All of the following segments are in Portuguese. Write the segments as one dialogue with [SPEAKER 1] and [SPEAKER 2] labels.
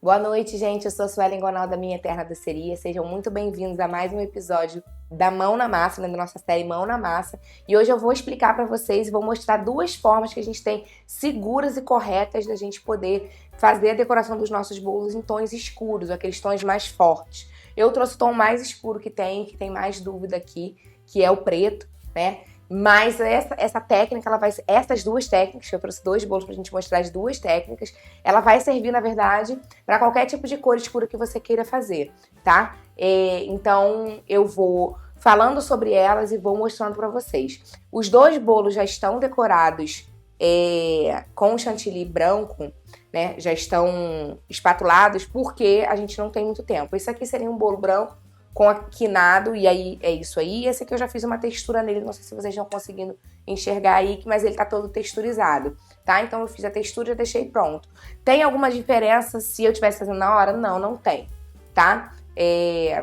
[SPEAKER 1] Boa noite, gente. Eu sou a Suelen Gonal da Minha Eterna Doceria. Sejam muito bem-vindos a mais um episódio da Mão na Massa, né, da nossa série Mão na Massa. E hoje eu vou explicar para vocês e vou mostrar duas formas que a gente tem seguras e corretas da gente poder fazer a decoração dos nossos bolos em tons escuros, aqueles tons mais fortes. Eu trouxe o tom mais escuro que tem mais dúvida aqui, que é o preto, né? Mas essa técnica, essas duas técnicas, eu trouxe dois bolos pra gente mostrar as duas técnicas, ela vai servir, na verdade, para qualquer tipo de cor escura que você queira fazer, tá? Então, eu vou falando sobre elas e vou mostrando para vocês. Os dois bolos já estão decorados com chantilly branco, né? Já estão espatulados porque a gente não tem muito tempo. Isso aqui seria um bolo branco com quinado, e aí é isso aí. Esse aqui eu já fiz uma textura nele, não sei se vocês estão conseguindo enxergar aí, mas ele tá todo texturizado, tá? Então eu fiz a textura e já deixei pronto. Tem alguma diferença se eu estivesse fazendo na hora? Não, não tem, tá?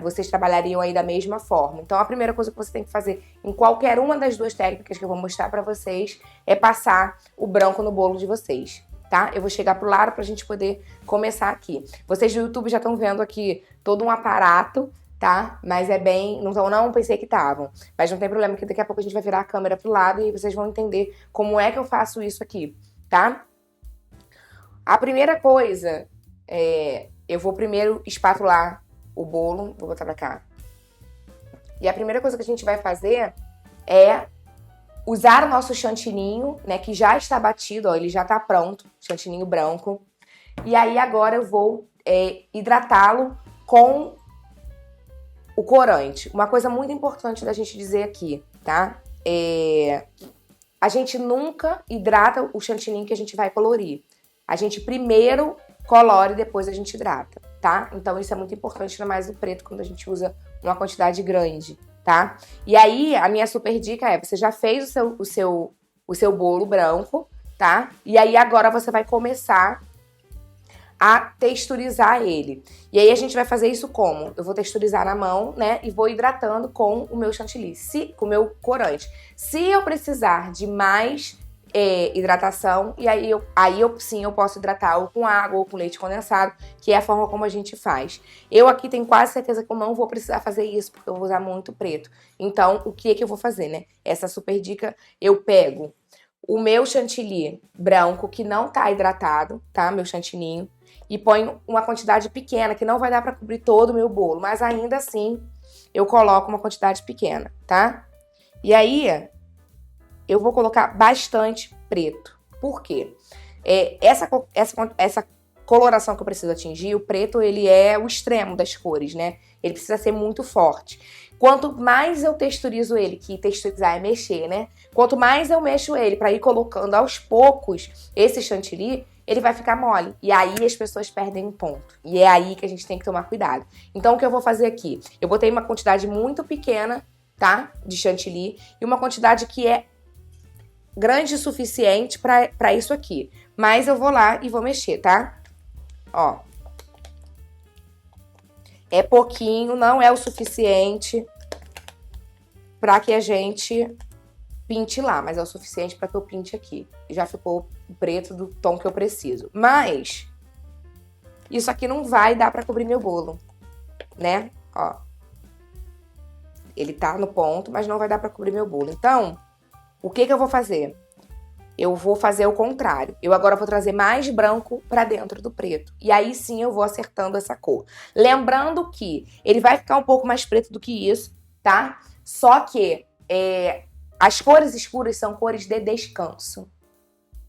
[SPEAKER 1] Vocês trabalhariam aí da mesma forma. Então a primeira coisa que você tem que fazer em qualquer uma das duas técnicas que eu vou mostrar pra vocês é passar o branco no bolo de vocês, tá? Eu vou chegar pro lado pra gente poder começar aqui. Vocês do YouTube já estão vendo aqui todo um aparato, tá? Mas é bem... Não pensei que estavam. Mas não tem problema, que daqui a pouco a gente vai virar a câmera pro lado e vocês vão entender como é que eu faço isso aqui, tá? A primeira coisa eu vou primeiro espatular o bolo. Vou botar pra cá. E a primeira coisa que a gente vai fazer é usar o nosso chantininho, né? Que já está batido, ó. Ele já tá pronto. Chantininho branco. E aí agora eu vou hidratá-lo com o corante. Uma coisa muito importante da gente dizer aqui, tá? A gente nunca hidrata o chantininho que a gente vai colorir. A gente primeiro colore e depois a gente hidrata, tá? Então isso é muito importante, ainda mais no preto, quando a gente usa uma quantidade grande, tá? E aí, a minha super dica você já fez o seu bolo branco, tá? E aí agora você vai começar a texturizar ele. E aí a gente vai fazer isso como? Eu vou texturizar na mão, né? E vou hidratando com o meu chantilly, com o meu corante. Se eu precisar de mais hidratação, e aí eu posso hidratar ou com água ou com leite condensado, que é a forma como a gente faz. Eu aqui tenho quase certeza que eu não vou precisar fazer isso, porque eu vou usar muito preto. Então, o que é que eu vou fazer, né? Essa super dica, eu pego o meu chantilly branco, que não tá hidratado, tá? Meu chantininho. E ponho uma quantidade pequena, que não vai dar pra cobrir todo o meu bolo. Mas ainda assim, eu coloco uma quantidade pequena, tá? E aí, eu vou colocar bastante preto. Por quê? Essa coloração que eu preciso atingir, o preto, ele é o extremo das cores, né? Ele precisa ser muito forte. Quanto mais eu texturizo ele, que texturizar é mexer, né? Quanto mais eu mexo ele pra ir colocando aos poucos esse chantilly, ele vai ficar mole. E aí as pessoas perdem um ponto. E é aí que a gente tem que tomar cuidado. Então o que eu vou fazer aqui? Eu botei uma quantidade muito pequena, tá? De chantilly. E uma quantidade que é grande o suficiente pra isso aqui. Mas eu vou lá e vou mexer, tá? Ó. É pouquinho, não é o suficiente pra que a gente pinte lá, mas é o suficiente pra que eu pinte aqui. Já ficou preto do tom que eu preciso. Mas isso aqui não vai dar pra cobrir meu bolo, né? Ó. Ele tá no ponto, mas não vai dar pra cobrir meu bolo. Então, o que eu vou fazer? Eu vou fazer o contrário. Eu agora vou trazer mais branco pra dentro do preto. E aí sim eu vou acertando essa cor. Lembrando que ele vai ficar um pouco mais preto do que isso, tá? Só que as cores escuras são cores de descanso.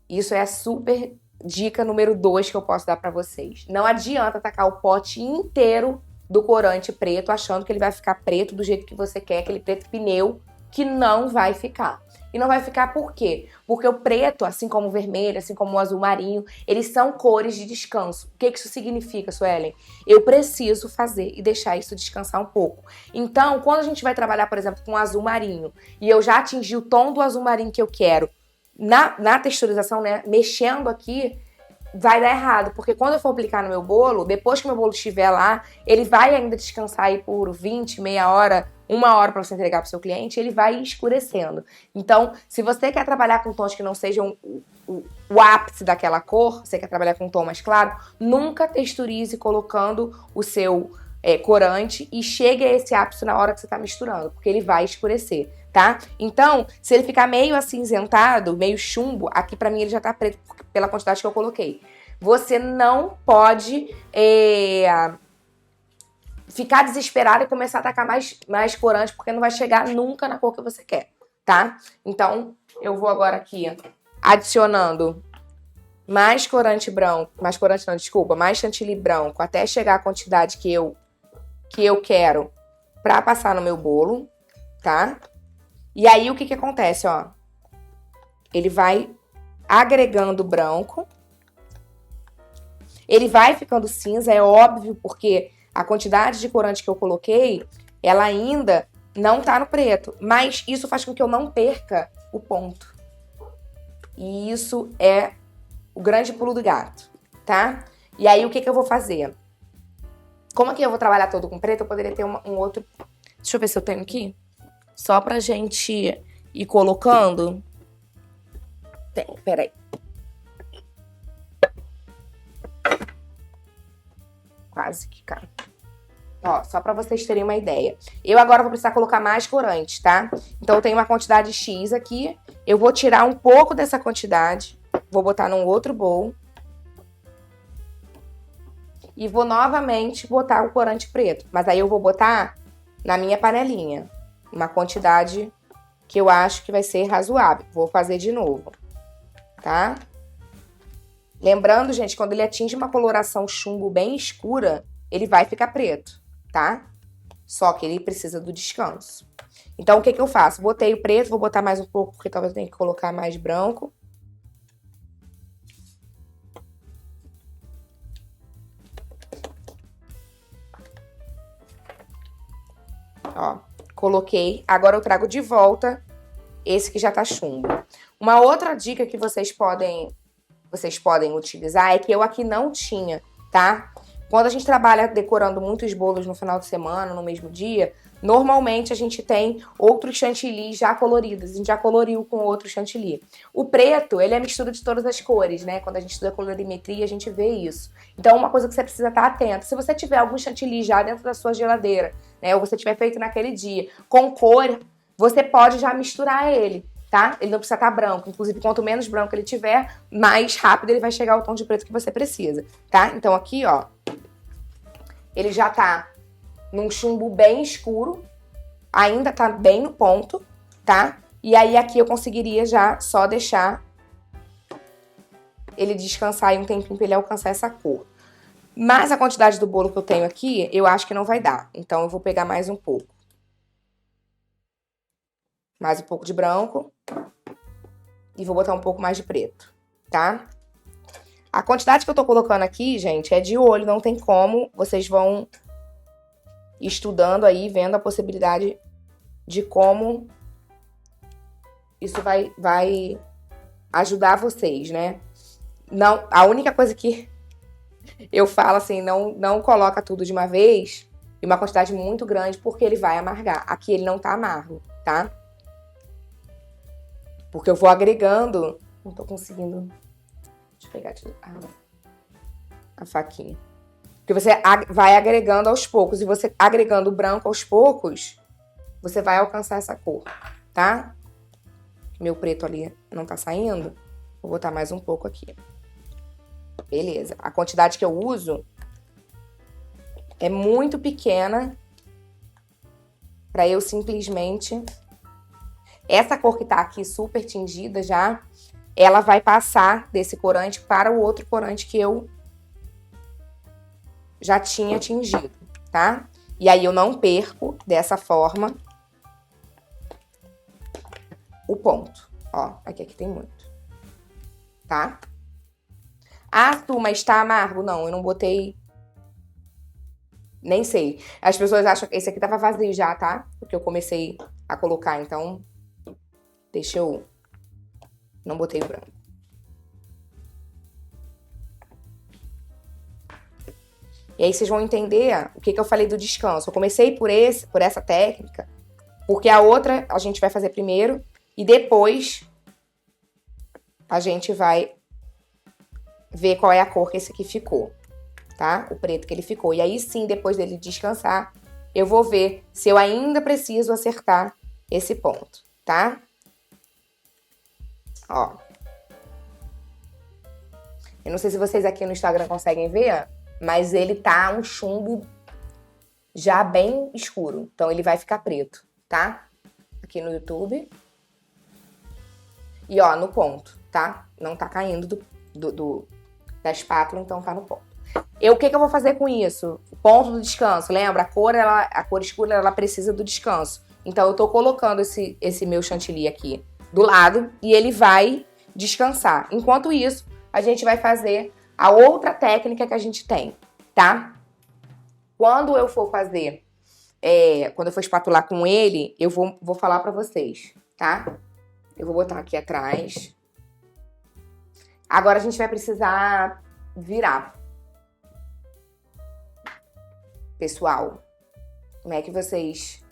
[SPEAKER 1] Isso é a super dica número 2 que eu posso dar pra vocês. Não adianta tacar o pote inteiro do corante preto achando que ele vai ficar preto do jeito que você quer, aquele preto pneu, que não vai ficar. E não vai ficar por quê? Porque o preto, assim como o vermelho, assim como o azul marinho, eles são cores de descanso. O que isso significa, Suelen? Eu preciso fazer e deixar isso descansar um pouco. Então, quando a gente vai trabalhar, por exemplo, com o azul marinho, e eu já atingi o tom do azul marinho que eu quero, na texturização, né, mexendo aqui, vai dar errado, porque quando eu for aplicar no meu bolo, depois que o meu bolo estiver lá, ele vai ainda descansar aí por 20, meia hora, 1 hora para você entregar para o seu cliente, ele vai escurecendo. Então, se você quer trabalhar com tons que não sejam o ápice daquela cor, você quer trabalhar com um tom mais claro, nunca texturize colocando o seu corante e chegue a esse ápice na hora que você tá misturando, porque ele vai escurecer, tá? Então, se ele ficar meio acinzentado, meio chumbo, aqui pra mim ele já tá preto pela quantidade que eu coloquei. Você não pode ficar desesperado e começar a tacar mais corante, porque não vai chegar nunca na cor que você quer, tá? Então, eu vou agora aqui adicionando mais corante branco, mais chantilly branco, até chegar a quantidade que eu quero pra passar no meu bolo, tá? E aí, o que acontece, ó? Ele vai agregando branco, ele vai ficando cinza, é óbvio, porque a quantidade de corante que eu coloquei, ela ainda não tá no preto, mas isso faz com que eu não perca o ponto. E isso é o grande pulo do gato, tá? E aí, o que eu vou fazer? Como aqui eu vou trabalhar todo com preto, eu poderia ter um outro... Deixa eu ver se eu tenho aqui. Só pra gente ir colocando. Tem, peraí. Quase que cai. Ó, só pra vocês terem uma ideia. Eu agora vou precisar colocar mais corante, tá? Então eu tenho uma quantidade X aqui. Eu vou tirar um pouco dessa quantidade. Vou botar num outro bowl. E vou novamente botar o corante preto. Mas aí eu vou botar na minha panelinha. Uma quantidade que eu acho que vai ser razoável. Vou fazer de novo, tá? Lembrando, gente, quando ele atinge uma coloração chumbo bem escura, ele vai ficar preto, tá? Só que ele precisa do descanso. Então, o que eu faço? Botei o preto, vou botar mais um pouco, porque talvez eu tenha que colocar mais branco. Ó, coloquei. Agora eu trago de volta esse que já tá chumbo. Uma outra dica que vocês podem utilizar é que eu aqui não tinha, tá? Quando a gente trabalha decorando muitos bolos no final de semana, no mesmo dia, normalmente a gente tem outros chantilly já coloridos. A gente já coloriu com outro chantilly. O preto, ele é a mistura de todas as cores, né? Quando a gente estuda colorimetria, a gente vê isso. Então, uma coisa que você precisa estar atento. Se você tiver algum chantilly já dentro da sua geladeira, né? Ou você tiver feito naquele dia, com cor, você pode já misturar ele, tá? Ele não precisa estar branco. Inclusive, quanto menos branco ele tiver, mais rápido ele vai chegar ao tom de preto que você precisa, tá? Então, aqui, ó, ele já tá num chumbo bem escuro, ainda tá bem no ponto, tá? E aí, aqui eu conseguiria já só deixar ele descansar aí um tempinho pra ele alcançar essa cor. Mas a quantidade do bolo que eu tenho aqui, eu acho que não vai dar. Então, eu vou pegar mais um pouco. Mais um pouco de branco. E vou botar um pouco mais de preto, tá? A quantidade que eu tô colocando aqui, gente, é de olho, não tem como. Vocês vão estudando aí, vendo a possibilidade de como isso vai ajudar vocês, né? Não, a única coisa que eu falo assim, não coloca tudo de uma vez, em uma quantidade muito grande, porque ele vai amargar. Aqui ele não tá amargo, tá? Porque eu vou agregando... Não tô conseguindo... Deixa eu pegar a faquinha. Porque você vai agregando aos poucos. E você agregando o branco aos poucos, você vai alcançar essa cor, tá? Meu preto ali não tá saindo. Vou botar mais um pouco aqui. Beleza. A quantidade que eu uso é muito pequena pra eu simplesmente... Essa cor que tá aqui super tingida já, ela vai passar desse corante para o outro corante que eu já tinha tingido, tá? E aí eu não perco dessa forma o ponto. Ó, aqui tem muito, tá? Ah, Tu, mas tá amargo? Não, eu não botei... Nem sei. As pessoas acham que esse aqui tava vazio já, tá? Porque eu comecei a colocar, então... Deixa eu... Não botei branco. E aí vocês vão entender o que eu falei do descanso. Eu comecei por essa técnica, porque a outra a gente vai fazer primeiro e depois a gente vai ver qual é a cor que esse aqui ficou, tá? O preto que ele ficou. E aí sim, depois dele descansar, eu vou ver se eu ainda preciso acertar esse ponto, tá? Ó. Eu não sei se vocês aqui no Instagram conseguem ver, mas ele tá um chumbo já bem escuro. Então ele vai ficar preto, tá? Aqui no YouTube. E ó, no ponto, tá? Não tá caindo da espátula, então tá no ponto. O que eu vou fazer com isso? O ponto do descanso, lembra? A cor escura, ela precisa do descanso. Então eu tô colocando esse meu chantilly aqui do lado e ele vai descansar. Enquanto isso, a gente vai fazer a outra técnica que a gente tem, tá? Quando eu for fazer, quando eu for espatular com ele, eu vou falar pra vocês, tá? Eu vou botar aqui atrás. Agora a gente vai precisar virar. Pessoal, como é que vocês...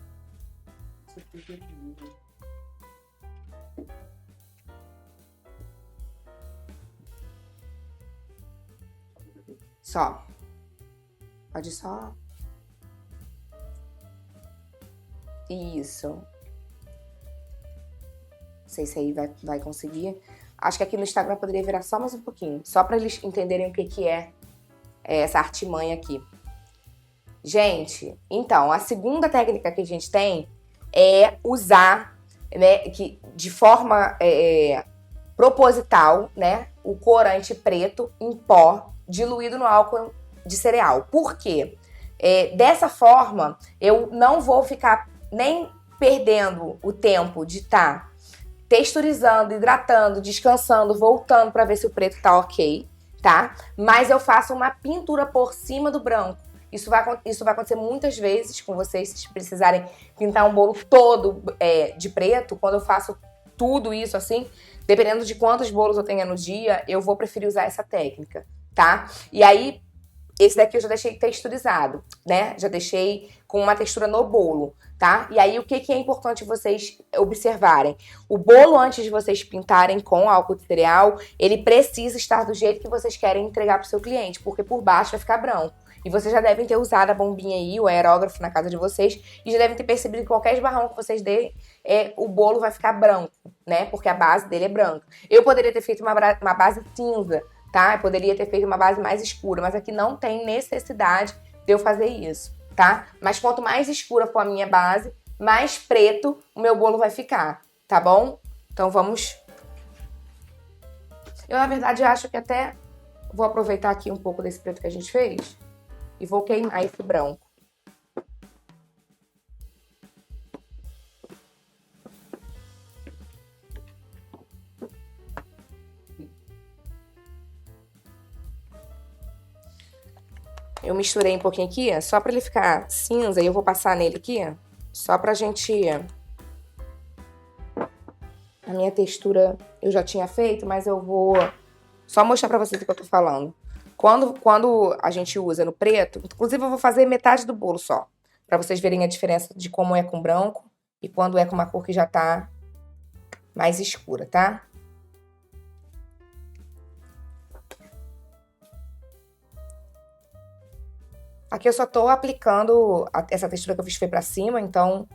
[SPEAKER 1] Só. Pode só. Isso. Não sei se aí vai conseguir. Acho que aqui no Instagram poderia virar só mais um pouquinho. Só para eles entenderem o que é essa artimanha aqui. Gente, então, a segunda técnica que a gente tem é usar, né, de forma proposital, né, o corante preto em pó diluído no álcool de cereal. Por quê? Dessa forma, eu não vou ficar nem perdendo o tempo de estar texturizando, hidratando, descansando, voltando para ver se o preto tá ok, tá? Mas eu faço uma pintura por cima do branco. Isso vai acontecer muitas vezes com vocês, se precisarem pintar um bolo todo de preto. Quando eu faço tudo isso assim, dependendo de quantos bolos eu tenha no dia, eu vou preferir usar essa técnica, tá? E aí, esse daqui eu já deixei texturizado, né? Já deixei com uma textura no bolo, tá? E aí, o que é importante vocês observarem? O bolo, antes de vocês pintarem com álcool de cereal, ele precisa estar do jeito que vocês querem entregar pro seu cliente, porque por baixo vai ficar branco. E vocês já devem ter usado a bombinha aí, o aerógrafo na casa de vocês, e já devem ter percebido que qualquer esbarrão que vocês derem, o bolo vai ficar branco, né? Porque a base dele é branca. Eu poderia ter feito uma base cinza, tá? Eu poderia ter feito uma base mais escura, mas aqui não tem necessidade de eu fazer isso, tá? Mas quanto mais escura for a minha base, mais preto o meu bolo vai ficar, tá bom? Então vamos... Eu, na verdade, acho que até vou aproveitar aqui um pouco desse preto que a gente fez e vou queimar esse branco. Eu misturei um pouquinho aqui, só pra ele ficar cinza, e eu vou passar nele aqui, só pra gente... A minha textura eu já tinha feito, mas eu vou só mostrar pra vocês o que eu tô falando. Quando a gente usa no preto, inclusive eu vou fazer metade do bolo só, pra vocês verem a diferença de como é com branco e quando é com uma cor que já tá mais escura, tá? Aqui eu só tô aplicando essa textura que eu fiz foi pra cima, então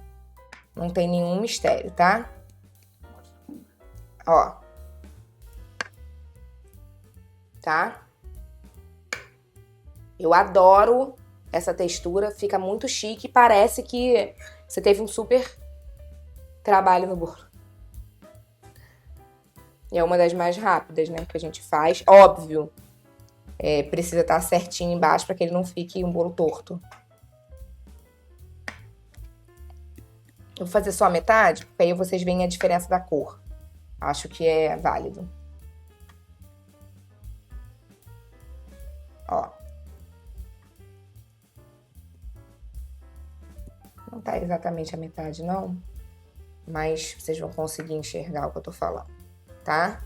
[SPEAKER 1] não tem nenhum mistério, tá? Ó. Tá? Eu adoro essa textura, fica muito chique, parece que você teve um super trabalho no bolo. E é uma das mais rápidas, né, que a gente faz. Óbvio, precisa estar certinho embaixo para que ele não fique um bolo torto. Eu vou fazer só a metade, porque aí vocês veem a diferença da cor. Acho que é válido. Ó. Não tá exatamente a metade, não. Mas vocês vão conseguir enxergar o que eu tô falando, tá?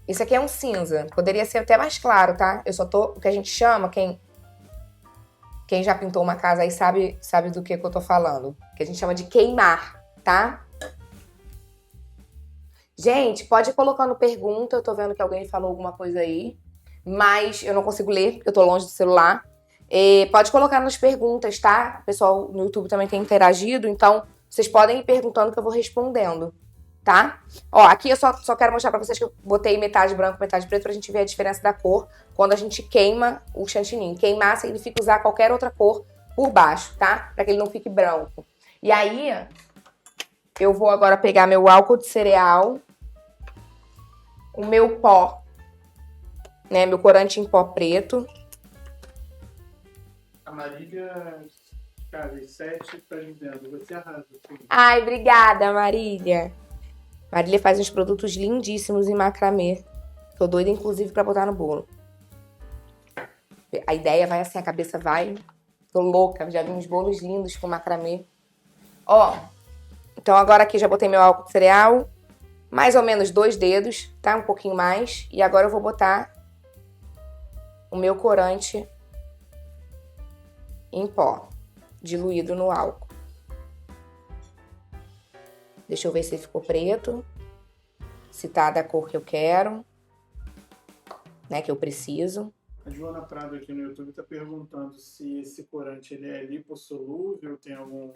[SPEAKER 1] Esse aqui é um cinza. Poderia ser até mais claro, tá? Eu só tô... O que a gente chama, quem já pintou uma casa aí sabe do que eu tô falando. Que a gente chama de queimar, tá? Gente, pode ir colocando pergunta. Eu tô vendo que alguém falou alguma coisa aí, mas eu não consigo ler, porque eu tô longe do celular. Pode colocar nas perguntas, tá? O pessoal no YouTube também tem interagido, então vocês podem ir perguntando que eu vou respondendo, tá? Ó, aqui eu só quero mostrar pra vocês que eu botei metade branco, metade preto, pra gente ver a diferença da cor quando a gente queima o chantilly. Queimar significa usar qualquer outra cor por baixo, tá? Pra que ele não fique branco. E aí, eu vou agora pegar meu álcool de cereal, o meu pó, né? Meu corante em pó preto.
[SPEAKER 2] A Marília Chaves 7 tá dizendo, você arrasa. Sim.
[SPEAKER 1] Ai, obrigada, Marília. Marília faz uns produtos lindíssimos em macramê. Tô doida, inclusive, pra botar no bolo. A ideia vai assim, a cabeça vai. Tô louca, já vi uns bolos lindos com macramê. Ó, então agora aqui já botei meu álcool de cereal. Mais ou menos 2 dedos, tá? Um pouquinho mais. E agora eu vou botar o meu corante em pó, diluído no álcool. Deixa eu ver se ficou preto, se tá da cor que eu quero, né, que eu preciso.
[SPEAKER 2] A Joana Prado aqui no YouTube tá perguntando se esse corante ele é lipossolúvel, tem algum...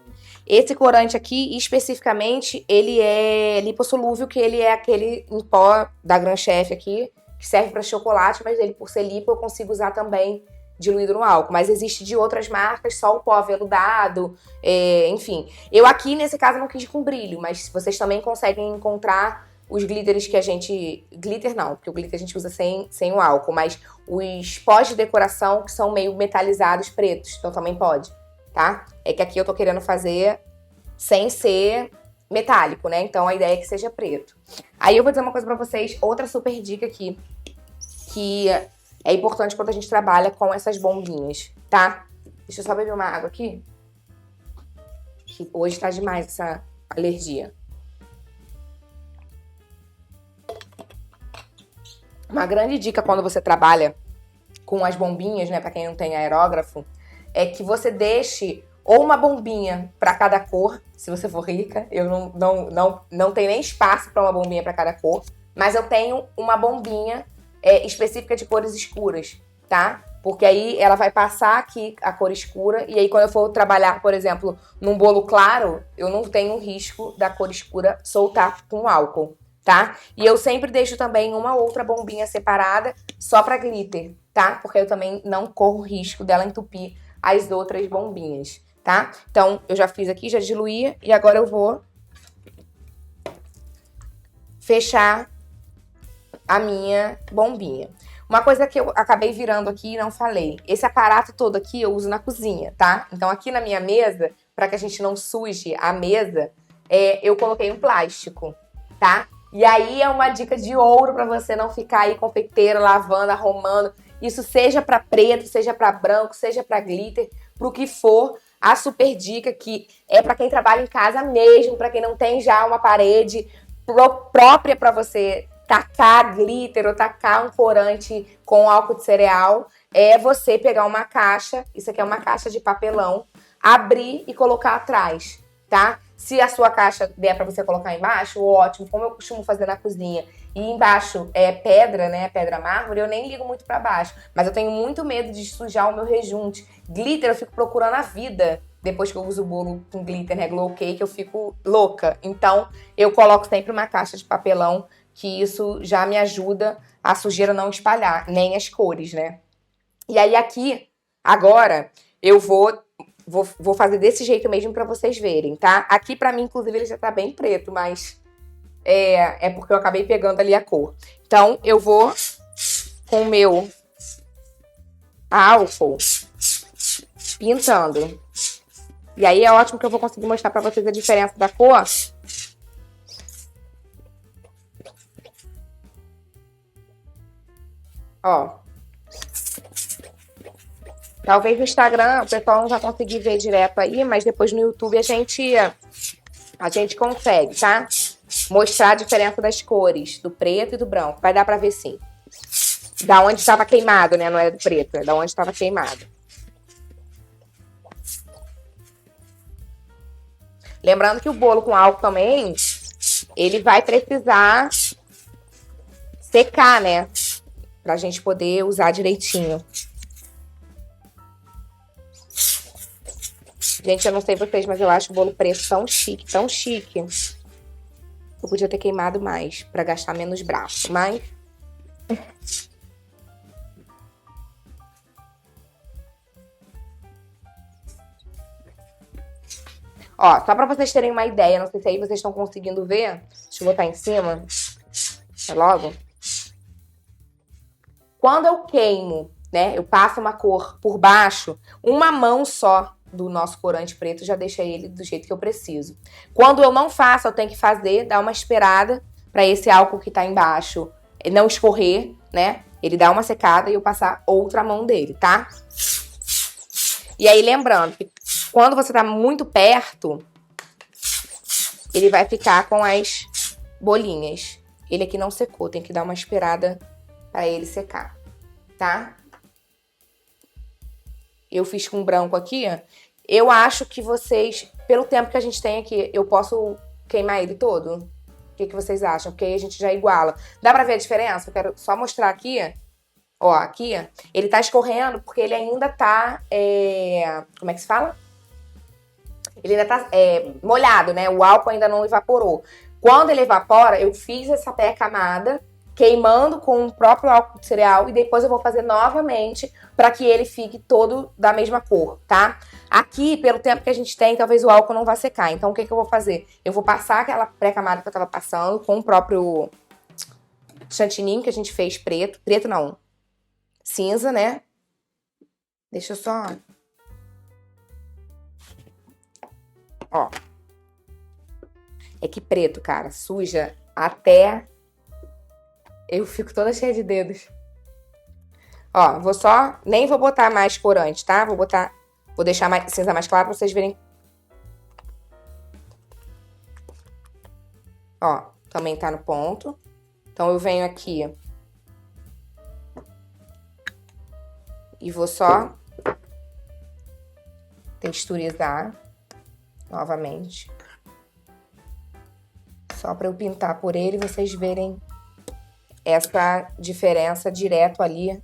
[SPEAKER 1] Esse corante aqui, especificamente, ele é lipossolúvel, que ele é aquele em pó da Gran Chef aqui, que serve para chocolate, mas ele, por ser lipo, eu consigo usar também diluído no álcool. Mas existe de outras marcas, só o pó aveludado, enfim. Eu aqui, nesse caso, não quis com brilho, mas vocês também conseguem encontrar os glitters que a gente... Glitter não, porque o glitter a gente usa sem o álcool, mas os pós de decoração que são meio metalizados, pretos, então também pode, tá? É que aqui eu tô querendo fazer sem ser metálico, né? Então a ideia é que seja preto. Aí eu vou dizer uma coisa pra vocês, outra super dica aqui, que é importante quando a gente trabalha com essas bombinhas, tá? Deixa eu só beber uma água aqui, que hoje tá demais essa alergia. Uma grande dica quando você trabalha com as bombinhas, né, pra quem não tem aerógrafo, é que você deixe ou uma bombinha para cada cor, se você for rica. Eu não tenho nem espaço para uma bombinha para cada cor, mas eu tenho uma bombinha específica de cores escuras, tá? Porque aí ela vai passar aqui a cor escura, e aí quando eu for trabalhar, por exemplo, num bolo claro, eu não tenho risco da cor escura soltar com álcool, tá? E eu sempre deixo também uma outra bombinha separada só para glitter, tá? Porque eu também não corro risco dela entupir as outras bombinhas, tá? Então, eu já fiz aqui, já diluí, e agora eu vou fechar a minha bombinha. Uma coisa que eu acabei virando aqui e não falei, esse aparato todo aqui eu uso na cozinha, tá? Então, aqui na minha mesa, para que a gente não suje a mesa, eu coloquei um plástico, tá? E aí é uma dica de ouro para você não ficar aí confeiteira, lavando, arrumando. Isso seja para preto, seja para branco, seja para glitter, pro que for. A super dica que é para quem trabalha em casa mesmo, para quem não tem já uma parede própria para você tacar glitter ou tacar um corante com álcool de cereal, é você pegar uma caixa, isso aqui é uma caixa de papelão, abrir e colocar atrás, tá? Se a sua caixa der para você colocar embaixo, ótimo, como eu costumo fazer na cozinha, e embaixo é pedra, né, pedra mármore, eu nem ligo muito para baixo, mas eu tenho muito medo de sujar o meu rejunte. Glitter eu fico procurando a vida, depois que eu uso o bolo com glitter, né, glow cake, eu fico louca. Então, eu coloco sempre uma caixa de papelão, que isso já me ajuda a sujeira não espalhar, nem as cores, né. E aí aqui, agora, eu vou fazer desse jeito mesmo pra vocês verem, tá? Aqui pra mim, inclusive, ele já tá bem preto, mas é porque eu acabei pegando ali a cor. Então, eu vou com o meu álcool pintando. E aí é ótimo que eu vou conseguir mostrar pra vocês a diferença da cor. Ó. Talvez no Instagram o pessoal não vai conseguir ver direto aí, mas depois no YouTube a gente consegue, tá? Mostrar a diferença das cores, do preto e do branco. Vai dar pra ver sim. Da onde estava queimado, né? Não é do preto, é da onde estava queimado. Lembrando que o bolo com álcool também, ele vai precisar secar, né? Pra gente poder usar direitinho. Gente, eu não sei vocês, mas eu acho o bolo preto tão chique, tão chique. Eu podia ter queimado mais, pra gastar menos braço, mas... Ó, só pra vocês terem uma ideia, não sei se aí vocês estão conseguindo ver. Deixa eu botar em cima. É logo. Quando eu queimo, né, eu passo uma cor por baixo, uma mão só do nosso corante preto já deixa ele do jeito que eu preciso. Quando eu não faço, eu tenho que fazer, dar uma esperada pra esse álcool que tá embaixo não escorrer, né? Ele dá uma secada e eu passar outra mão dele, tá? E aí, lembrando que quando você tá muito perto, ele vai ficar com as bolinhas. Ele aqui não secou, tem que dar uma esperada pra ele secar, tá? Eu fiz com branco aqui. Eu acho que vocês, pelo tempo que a gente tem aqui, eu posso queimar ele todo? O que vocês acham? Porque aí a gente já iguala. Dá pra ver a diferença? Eu quero só mostrar aqui. Ó, aqui, ele tá escorrendo porque ele ainda tá, como é que se fala? Ele ainda tá molhado, né? O álcool ainda não evaporou. Quando ele evapora, eu fiz essa pré-camada, queimando com o próprio álcool de cereal e depois eu vou fazer novamente para que ele fique todo da mesma cor, tá? Aqui, pelo tempo que a gente tem, talvez o álcool não vá secar. Então, o que eu vou fazer? Eu vou passar aquela pré-camada que eu tava passando com o próprio chantininho que a gente fez preto. Preto não, cinza, né? Deixa eu só... Ó. É que preto, cara, suja até... Eu fico toda cheia de dedos. Ó, vou só... Nem vou botar mais corante, tá? Vou deixar mais, cinza mais claro pra vocês verem. Ó, também tá no ponto. Então, eu venho aqui. E vou só texturizar novamente. Só pra eu pintar por ele e vocês verem essa diferença direto ali.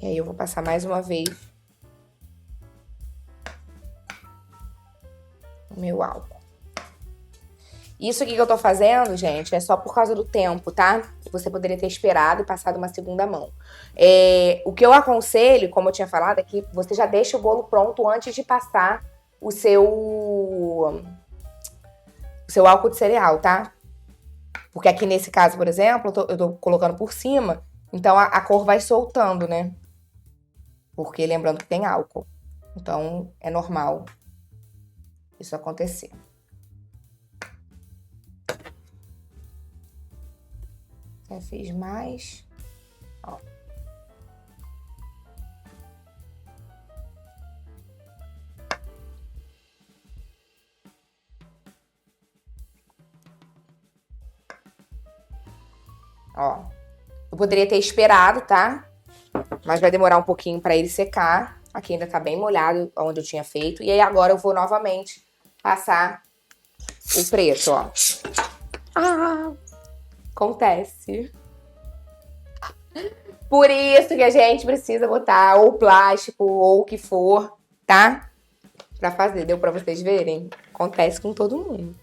[SPEAKER 1] E aí eu vou passar mais uma vez o meu álcool. Isso aqui que eu tô fazendo, gente, é só por causa do tempo, tá? Você poderia ter esperado e passado uma segunda mão. O que eu aconselho, como eu tinha falado, é que você já deixa o bolo pronto antes de passar o seu álcool de cereal, tá? Porque aqui nesse caso, por exemplo, eu tô colocando por cima, então a cor vai soltando, né? Porque lembrando que tem álcool. Então, é normal isso acontecer. Já fiz mais. Ó. Ó. Eu poderia ter esperado, tá? Mas vai demorar um pouquinho pra ele secar. Aqui ainda tá bem molhado, onde eu tinha feito. E aí agora eu vou novamente passar o preto, ó. Ah! Acontece. Por isso que a gente precisa botar ou plástico ou o que for, tá? Pra fazer. Deu pra vocês verem? Acontece com todo mundo.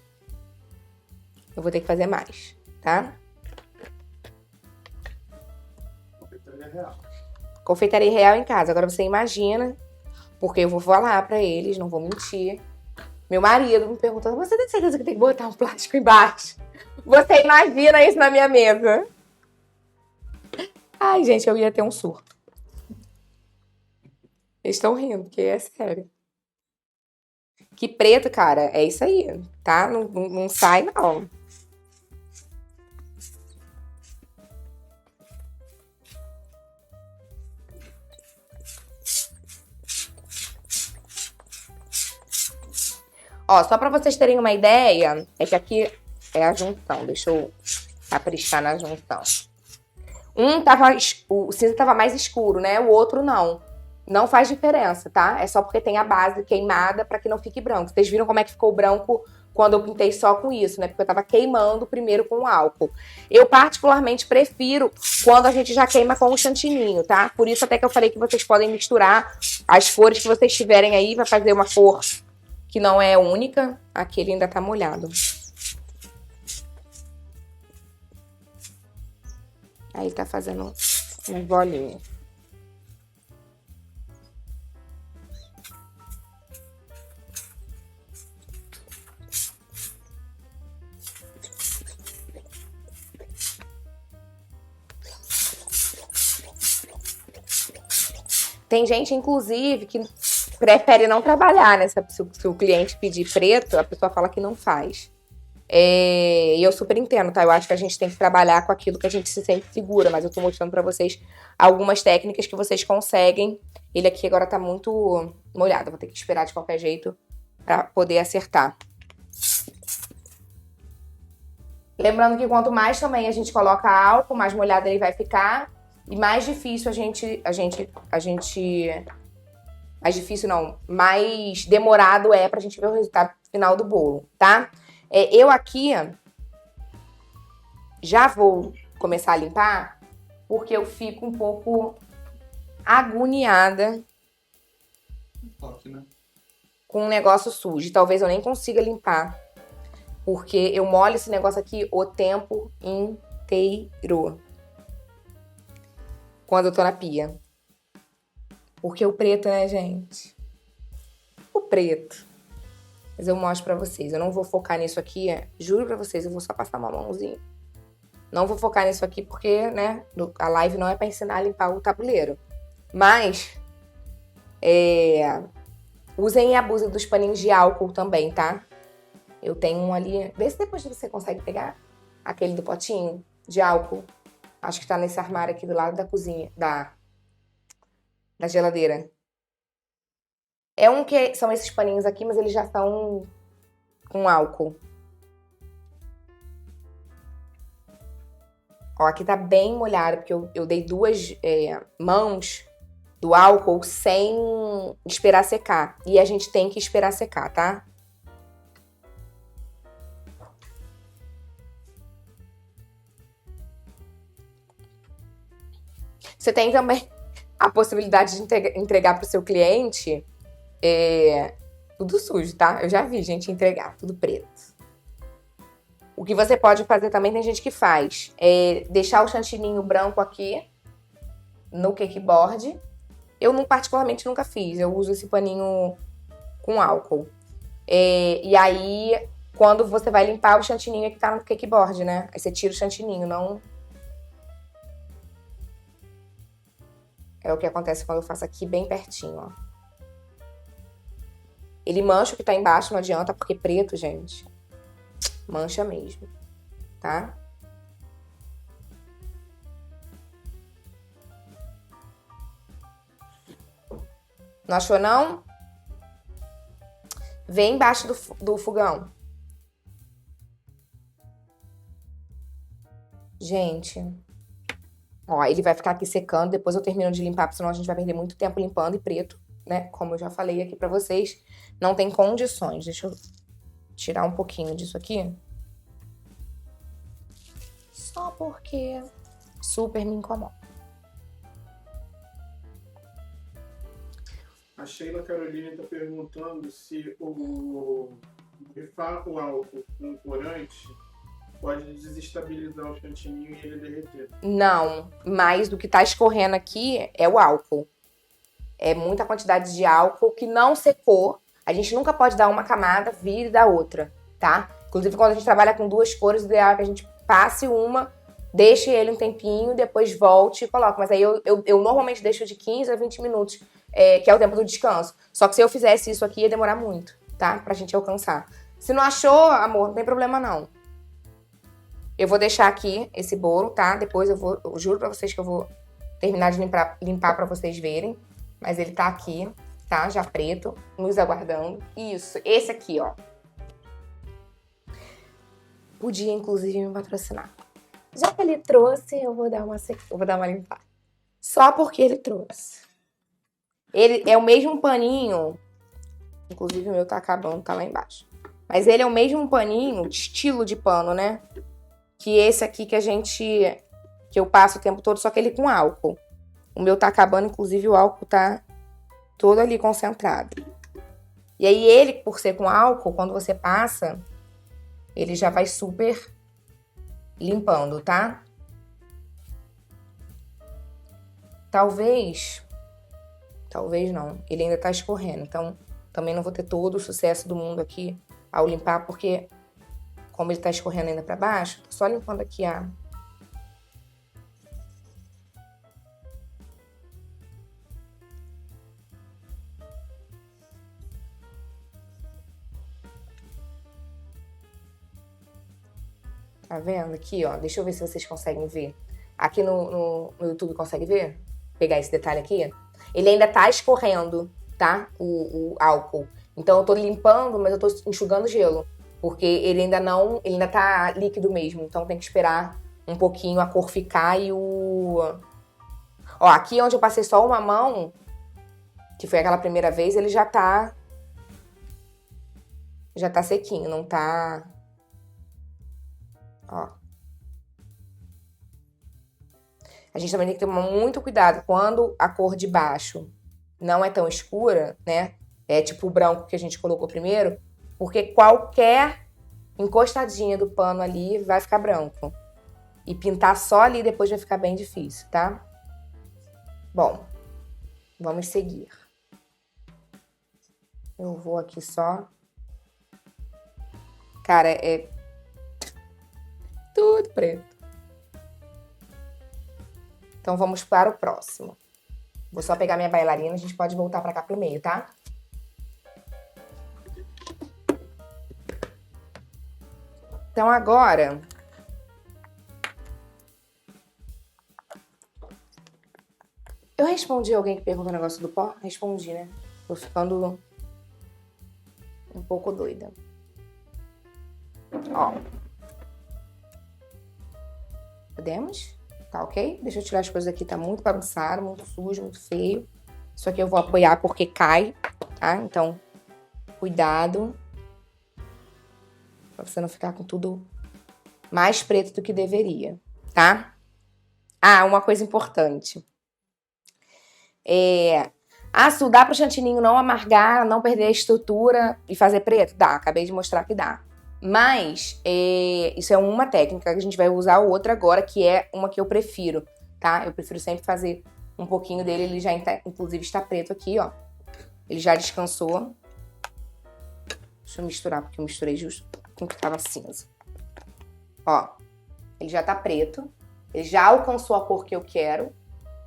[SPEAKER 1] Eu vou ter que fazer mais, tá?
[SPEAKER 2] Confeitaria real.
[SPEAKER 1] Confeitaria real em casa. Agora você imagina, porque eu vou falar pra eles, não vou mentir. Meu marido me perguntando, você tem certeza que tem que botar um plástico embaixo? Você imagina isso na minha mesa? Ai, gente, eu ia ter um surto. Eles estão rindo, porque é sério. Que preto, cara, é isso aí, tá? Não sai, não. Ó, só pra vocês terem uma ideia, é que aqui é a junção. Deixa eu caprichar na junção. O cinza tava mais escuro, né? O outro não. Não faz diferença, tá? É só porque tem a base queimada pra que não fique branco. Vocês viram como é que ficou branco quando eu pintei só com isso, né? Porque eu tava queimando primeiro com o álcool. Eu particularmente prefiro quando a gente já queima com o chantininho, tá? Por isso até que eu falei que vocês podem misturar as cores que vocês tiverem aí pra fazer uma cor que não é única. Aqui ele ainda tá molhado. Aí tá fazendo um bolinho. Tem gente, inclusive, que prefere não trabalhar, né? Se o cliente pedir preto, a pessoa fala que não faz. E eu super entendo, tá? Eu acho que a gente tem que trabalhar com aquilo que a gente se sente segura, mas eu tô mostrando pra vocês algumas técnicas que vocês conseguem. Ele aqui agora tá muito molhado, vou ter que esperar de qualquer jeito pra poder acertar. Lembrando que quanto mais também a gente coloca álcool, mais molhado ele vai ficar e mais difícil mais difícil não, mais demorado é pra gente ver o resultado final do bolo, tá? Eu aqui já vou começar a limpar porque eu fico um pouco agoniada com um negócio sujo. Talvez eu nem consiga limpar porque eu molho esse negócio aqui o tempo inteiro quando eu tô na pia. Porque o preto, né, gente? O preto. Mas eu mostro pra vocês. Eu não vou focar nisso aqui, juro pra vocês, eu vou só passar uma mãozinha. Não vou focar nisso aqui porque, né, a live não é pra ensinar a limpar o tabuleiro. Mas, usem e abusem dos paninhos de álcool também, tá? Eu tenho um ali. Vê se depois você consegue pegar aquele do potinho de álcool. Acho que tá nesse armário aqui do lado da cozinha, da geladeira. É um que são esses paninhos aqui, mas eles já são com álcool. Ó, aqui tá bem molhado, porque eu dei 2 mãos do álcool sem esperar secar. E a gente tem que esperar secar, tá? Você tem também a possibilidade de entregar pro seu cliente tudo sujo, tá? Eu já vi gente entregar tudo preto. O que você pode fazer também, tem gente que faz, é deixar o chantininho branco aqui no cakeboard. Eu particularmente nunca fiz, eu uso esse paninho com álcool. E aí, quando você vai limpar o chantininho que tá no cakeboard, né? Aí você tira o chantininho, não... É o que acontece quando eu faço aqui bem pertinho, ó. Ele mancha o que tá embaixo, não adianta, porque preto, gente, mancha mesmo, tá? Não achou, não? Vem embaixo do fogão. Gente, ó, ele vai ficar aqui secando, depois eu termino de limpar, porque senão a gente vai perder muito tempo limpando e preto, né? Como eu já falei aqui pra vocês, não tem condições. Deixa eu tirar um pouquinho disso aqui. Só porque super me incomoda.
[SPEAKER 2] A Sheila Carolina está perguntando se rifar o álcool com corante pode desestabilizar o chantininho e ele derreter.
[SPEAKER 1] Não, mas o que tá escorrendo aqui é o álcool. É muita quantidade de álcool que não secou. A gente nunca pode dar uma camada, vire da outra, tá? Inclusive, quando a gente trabalha com 2 cores, o ideal é que a gente passe uma, deixe ele um tempinho, depois volte e coloque. Mas aí eu normalmente deixo de 15 a 20 minutos, que é o tempo do descanso. Só que se eu fizesse isso aqui, ia demorar muito, tá? Pra gente alcançar. Se não achou, amor, não tem problema não. Eu vou deixar aqui esse bolo, tá? Depois eu juro pra vocês que eu vou terminar de limpar pra vocês verem. Mas ele tá aqui, tá? Já preto, nos aguardando. Isso, esse aqui, ó. Podia, inclusive, me patrocinar. Já que ele trouxe, eu vou dar uma limpada. Só porque ele trouxe. Ele é o mesmo paninho. Inclusive o meu tá acabando, tá lá embaixo. Mas ele é o mesmo paninho, estilo de pano, né? Que esse aqui que eu passo o tempo todo, só que ele com álcool. O meu tá acabando, inclusive o álcool tá todo ali concentrado. E aí ele, por ser com álcool, quando você passa, ele já vai super limpando, tá? Talvez não. Ele ainda tá escorrendo, então também não vou ter todo o sucesso do mundo aqui ao limpar, porque como ele tá escorrendo ainda pra baixo, tô só limpando aqui a... Tá vendo aqui, ó? Deixa eu ver se vocês conseguem ver. Aqui no YouTube consegue ver? Pegar esse detalhe aqui. Ele ainda tá escorrendo, tá? O álcool. Então eu tô limpando, mas eu tô enxugando gelo. Porque ele ainda tá líquido mesmo. Então tem que esperar um pouquinho a cor ficar e o... Ó, aqui onde eu passei só uma mão, que foi aquela primeira vez, ele já tá sequinho, não tá... Ó. A gente também tem que tomar muito cuidado quando a cor de baixo não é tão escura, né? É tipo o branco que a gente colocou primeiro, porque qualquer encostadinha do pano ali vai ficar branco. E pintar só ali depois vai ficar bem difícil, tá? Bom, vamos seguir. Eu vou aqui só... Cara, é tudo preto. Então vamos para o próximo. Vou só pegar minha bailarina, a gente pode voltar pra cá pro meio, tá? Então agora... Eu respondi alguém que perguntou o negócio do pó? Respondi, né? Tô ficando um pouco doida. Ó. Podemos? Tá ok? Deixa eu tirar as coisas aqui, tá muito bagunçado, muito sujo, muito feio. Isso aqui eu vou apoiar porque cai, tá? Então, cuidado. Pra você não ficar com tudo mais preto do que deveria, tá? Ah, uma coisa importante. Su, dá pro chantininho não amargar, não perder a estrutura e fazer preto? Dá, acabei de mostrar que dá. Mas isso é uma técnica que a gente vai usar outra agora, que é uma que eu prefiro, tá? Eu prefiro sempre fazer um pouquinho dele, ele já inclusive está preto aqui, ó. Ele já descansou. Deixa eu misturar, porque eu misturei justo com o que tava cinza. Ó, ele já tá preto, ele já alcançou a cor que eu quero,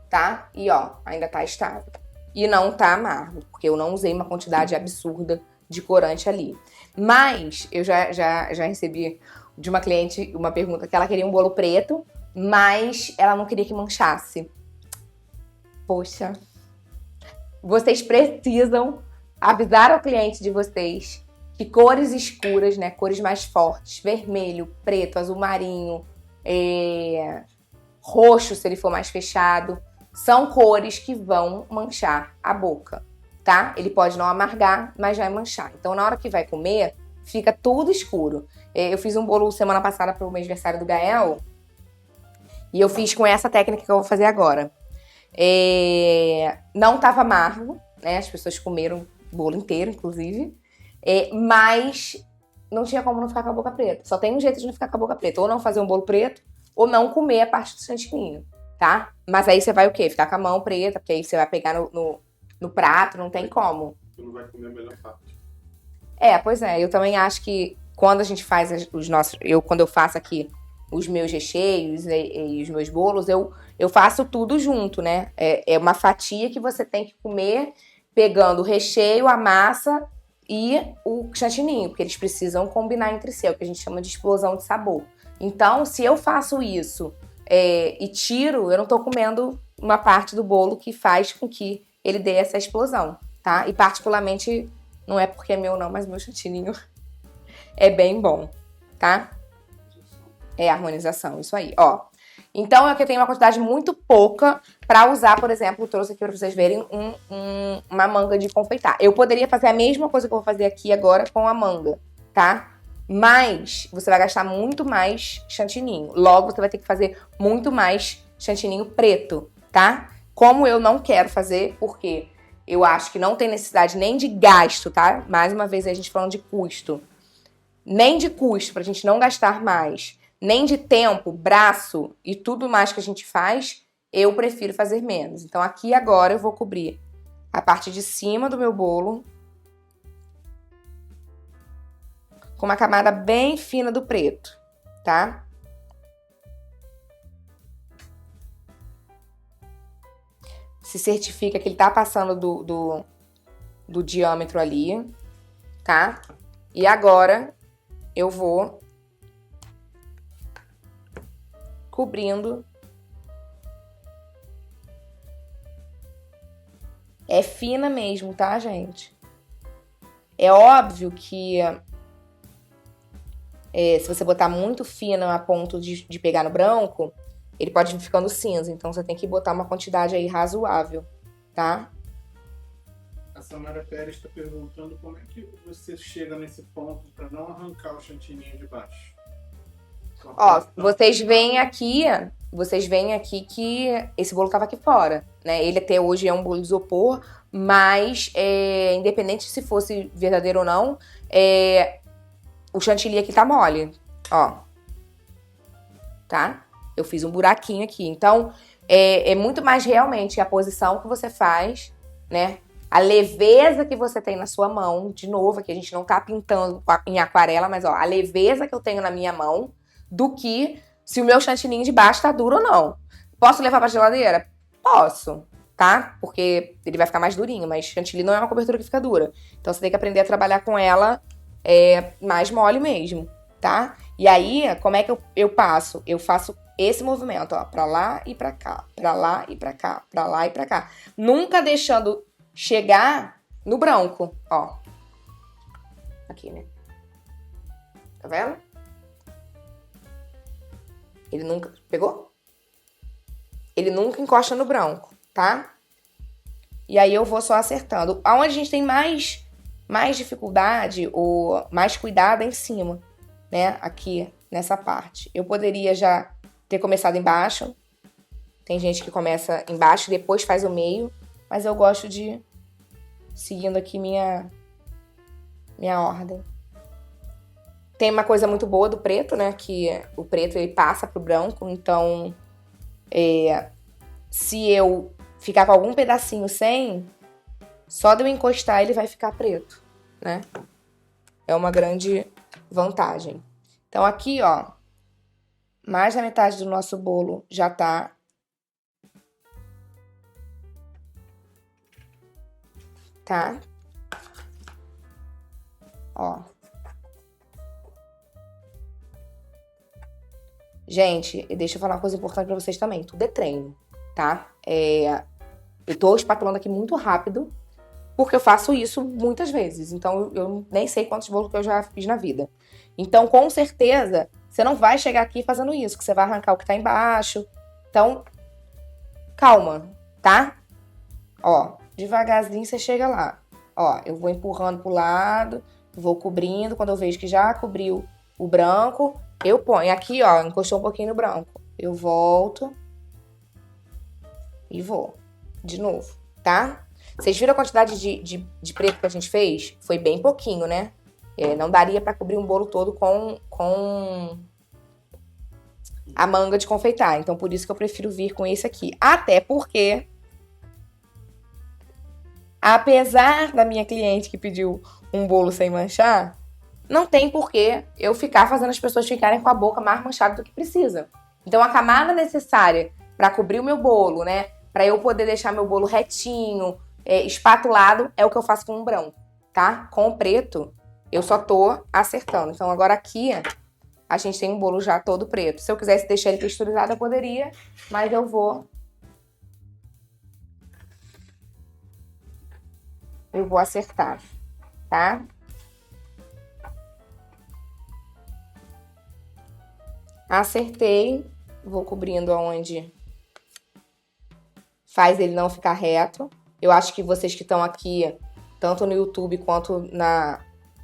[SPEAKER 1] tá? E ó, ainda tá estável. E não tá amargo, porque eu não usei uma quantidade absurda de corante ali. Mas eu já recebi de uma cliente uma pergunta que ela queria um bolo preto, mas ela não queria que manchasse. Poxa, vocês precisam avisar ao cliente de vocês que cores escuras, né, cores mais fortes, vermelho, preto, azul marinho, roxo se ele for mais fechado, são cores que vão manchar a boca, tá? Ele pode não amargar, mas vai manchar. Então, na hora que vai comer, fica tudo escuro. Eu fiz um bolo semana passada para o aniversário do Gael e eu fiz com essa técnica que eu vou fazer agora. Não tava amargo, né? As pessoas comeram o bolo inteiro, inclusive. Mas não tinha como não ficar com a boca preta. Só tem um jeito de não ficar com a boca preta. Ou não fazer um bolo preto, ou não comer a parte do chantininho, tá? Mas aí você vai o quê? Ficar com a mão preta, porque aí você vai pegar no prato, não tem como.
[SPEAKER 2] Tu não vai comer a melhor parte.
[SPEAKER 1] Pois é. Eu também acho que quando a gente faz os nossos... Quando eu faço aqui os meus recheios e os meus bolos, eu faço tudo junto, né? É uma fatia que você tem que comer pegando o recheio, a massa e o chantininho, porque eles precisam combinar entre si, é o que a gente chama de explosão de sabor. Então, se eu faço isso e tiro, eu não tô comendo uma parte do bolo que faz com que ele dê essa explosão, tá? E particularmente, não é porque é meu não, mas meu chantininho é bem bom, tá? É harmonização, isso aí, ó. Então, aqui eu tenho uma quantidade muito pouca pra usar, por exemplo, eu trouxe aqui pra vocês verem uma manga de confeitar. Eu poderia fazer a mesma coisa que eu vou fazer aqui agora com a manga, tá? Mas você vai gastar muito mais chantininho. Logo, você vai ter que fazer muito mais chantininho preto, tá? Como eu não quero fazer, porque eu acho que não tem necessidade nem de gasto, tá? Mais uma vez, a gente falando de custo. Nem de custo, pra gente não gastar mais, nem de tempo, braço e tudo mais que a gente faz, eu prefiro fazer menos. Então, aqui agora eu vou cobrir a parte de cima do meu bolo com uma camada bem fina do preto, tá? Se certifica que ele tá passando do diâmetro ali, tá? E agora eu vou cobrindo. É fina mesmo, tá, gente? É óbvio que se você botar muito fina a ponto de pegar no branco, ele pode ir ficando cinza. Então, você tem que botar uma quantidade aí razoável, tá?
[SPEAKER 2] A Samara Pérez está perguntando como é que você chega nesse ponto para não arrancar o chantininho de baixo.
[SPEAKER 1] Ó, vocês veem aqui que esse bolo tava aqui fora, né? Ele até hoje é um bolo de isopor, mas independente se fosse verdadeiro ou não, o chantilly aqui tá mole, ó. Tá? Eu fiz um buraquinho aqui. Então, é muito mais realmente a posição que você faz, né? A leveza que você tem na sua mão. De novo, aqui a gente não tá pintando em aquarela, mas ó, a leveza que eu tenho na minha mão do que se o meu chantininho de baixo tá duro ou não. Posso levar pra geladeira? Posso, tá? Porque ele vai ficar mais durinho, mas chantilly não é uma cobertura que fica dura. Então, você tem que aprender a trabalhar com ela mais mole mesmo, tá? E aí, como é que eu passo? Eu faço esse movimento, ó, pra lá e pra cá, pra lá e pra cá, pra lá e pra cá. Nunca deixando chegar no branco, ó. Aqui, né? Tá vendo? Ele nunca... Pegou? Ele nunca encosta no branco, tá? E aí eu vou só acertando. Aonde a gente tem mais dificuldade ou mais cuidado é em cima, né? Aqui, nessa parte. Eu poderia já ter começado embaixo. Tem gente que começa embaixo e depois faz o meio. Mas eu gosto de seguindo aqui minha ordem. Tem uma coisa muito boa do preto, né? Que o preto, ele passa pro branco. Então, se eu ficar com algum pedacinho sem, só de eu encostar ele vai ficar preto, né? É uma grande vantagem. Então, aqui, ó, mais da metade do nosso bolo já tá. Tá? Ó. Gente, deixa eu falar uma coisa importante pra vocês também. Tudo é treino, tá? Eu tô espatulando aqui muito rápido, porque eu faço isso muitas vezes. Então, eu nem sei quantos bolos que eu já fiz na vida. Então, com certeza, você não vai chegar aqui fazendo isso, que você vai arrancar o que tá embaixo. Então, calma, tá? Ó, devagarzinho você chega lá. Ó, eu vou empurrando pro lado, vou cobrindo. Quando eu vejo que já cobriu o branco, eu ponho. Aqui, ó, encostou um pouquinho no branco. Eu volto e vou. De novo, tá? Vocês viram a quantidade de preto que a gente fez? Foi bem pouquinho, né? Não daria pra cobrir um bolo todo com a manga de confeitar. Então, por isso que eu prefiro vir com esse aqui. Até porque, apesar da minha cliente que pediu um bolo sem manchar, não tem porquê eu ficar fazendo as pessoas ficarem com a boca mais manchada do que precisa. Então, a camada necessária pra cobrir o meu bolo, né? Pra eu poder deixar meu bolo retinho, espatulado, é o que eu faço com o branco, tá? Com o preto, eu só tô acertando. Então, agora aqui, a gente tem um bolo já todo preto. Se eu quisesse deixar ele texturizado, eu poderia, mas eu vou acertar, tá? Acertei. Vou cobrindo aonde faz ele não ficar reto. Eu acho que vocês que estão aqui, tanto no YouTube quanto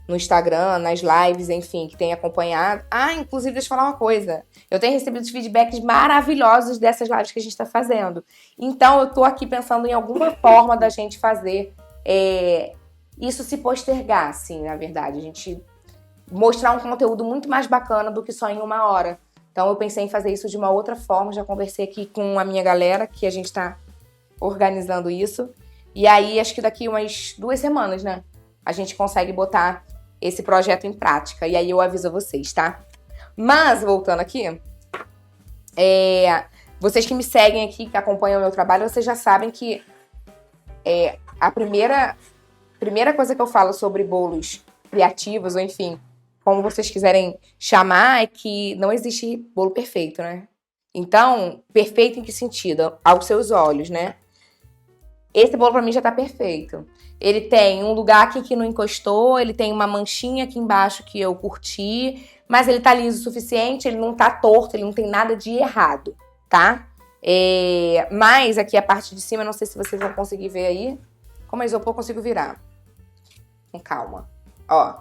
[SPEAKER 1] no Instagram, nas lives, enfim, que têm acompanhado. Inclusive, deixa eu falar uma coisa. Eu tenho recebido feedbacks maravilhosos dessas lives que a gente está fazendo. Então, eu tô aqui pensando em alguma forma da gente fazer isso se postergar, assim, na verdade. A gente mostrar um conteúdo muito mais bacana do que só em 1 hora. Então, eu pensei em fazer isso de uma outra forma. Já conversei aqui com a minha galera, que a gente tá organizando isso. E aí, acho que daqui umas 2 semanas, né? A gente consegue botar esse projeto em prática. E aí eu aviso a vocês, tá? Mas, voltando aqui, vocês que me seguem aqui, que acompanham o meu trabalho, vocês já sabem que a primeira coisa que eu falo sobre bolos criativos, ou enfim, como vocês quiserem chamar, é que não existe bolo perfeito, né? Então, perfeito em que sentido? Aos seus olhos, né? Esse bolo pra mim já tá perfeito. Ele tem um lugar aqui que não encostou, ele tem uma manchinha aqui embaixo que eu curti, mas ele tá liso o suficiente, ele não tá torto, ele não tem nada de errado, tá? Mas aqui a parte de cima, não sei se vocês vão conseguir ver aí. Com a isopor eu consigo virar. Com calma. Ó,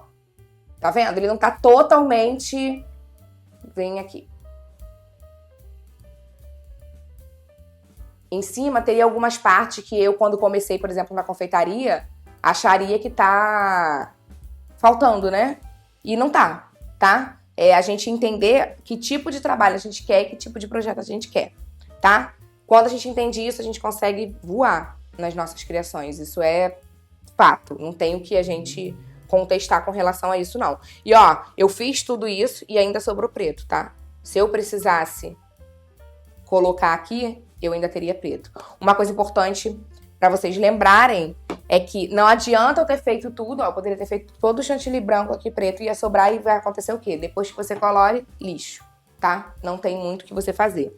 [SPEAKER 1] tá vendo? Ele não tá totalmente... Vem aqui. Em cima teria algumas partes que eu, quando comecei, por exemplo, na confeitaria, acharia que tá faltando, né? E não tá, tá? A gente entender que tipo de trabalho a gente quer e que tipo de projeto a gente quer, tá? Quando a gente entende isso, a gente consegue voar nas nossas criações. Isso é fato. Não tem o que a gente contestar com relação a isso, não. E, ó, eu fiz tudo isso e ainda sobrou preto, tá? Se eu precisasse colocar aqui, eu ainda teria preto. Uma coisa importante pra vocês lembrarem é que não adianta eu ter feito tudo, ó, eu poderia ter feito todo o chantilly branco aqui preto, ia sobrar e vai acontecer o quê? Depois que você colore, lixo, tá? Não tem muito o que você fazer.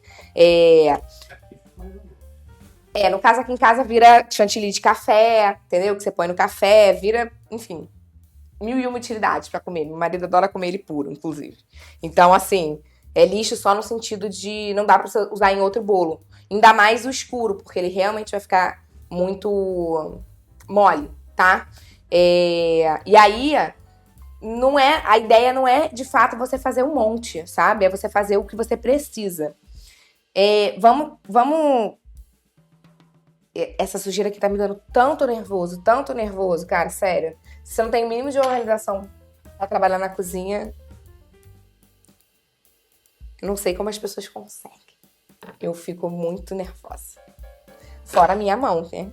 [SPEAKER 1] No caso aqui em casa vira chantilly de café, entendeu? Que você põe no café, vira, enfim, 1001 utilidades pra comer. Meu marido adora comer ele puro, inclusive. Então, assim, é lixo só no sentido de não dá pra você usar em outro bolo. Ainda mais o escuro, porque ele realmente vai ficar muito mole, tá? E aí, a ideia não é, de fato, você fazer um monte, sabe? É você fazer o que você precisa. Vamos... Essa sujeira aqui tá me dando tanto nervoso, cara, sério. Se você não tem o mínimo de organização pra trabalhar na cozinha, eu não sei como as pessoas conseguem. Eu fico muito nervosa. Fora a minha mão, né?